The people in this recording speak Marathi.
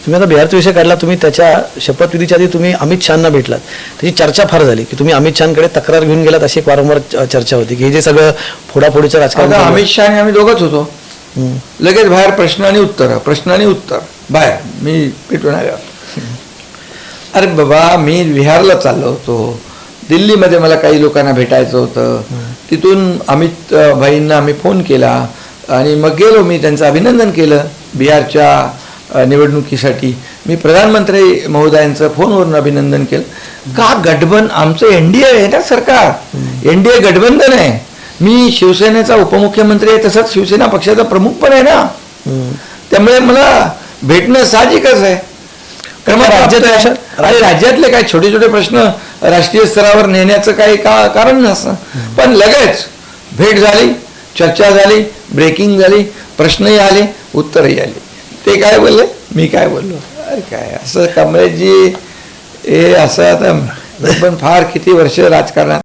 तुम्ही आता बिहारचा विषय काढला, तुम्ही त्याच्या शपथविधीच्या आधी तुम्ही अमित शहाना भेटलात, त्याची चर्चा फार झाली की तुम्ही अमित शहाकडे तक्रार घेऊन गेलात, अशी एक वारंवार चर्चा होती की हे जे सगळं फोडाफोडीचं राजकारण आता झालं. अमित शहा आणि आम्ही दोघंच होतो. लगेच बाहेर प्रश्न आणि उत्तर बाहेर मी भेटून आलो. अरे बाबा, मी बिहारला चाललो होतो, दिल्लीमध्ये मला काही लोकांना भेटायचं होतं, तिथून अमित भाईंना आम्ही फोन केला आणि मग गेलो. मी त्यांचं अभिनंदन केलं बिहारच्या निवडणुकीसाठी. मी प्रधानमंत्री महोदयांचं फोनवरून अभिनंदन केलं. का गठबंधन, आमचं एनडीए आहे ना सरकार, एनडीए गठबंधन आहे. मी शिवसेनेचा उपमुख्यमंत्री आहे, तसंच शिवसेना पक्षाचा प्रमुख पण आहे ना. त्यामुळे मला भेटणं साहजिकच आहे. आणि राज्यातले काही छोटे छोटे प्रश्न राष्ट्रीय स्तरावर नेण्याचं काही कारण नसतं. पण लगेच भेट झाली, चर्चा झाली, ब्रेकिंग झाली, प्रश्नही आले, उत्तरही आले. ते काय बोलले, मी काय बोललो. अरे काय असं कमलेशजी, हे असं आता पण फार किती वर्ष राजकारणात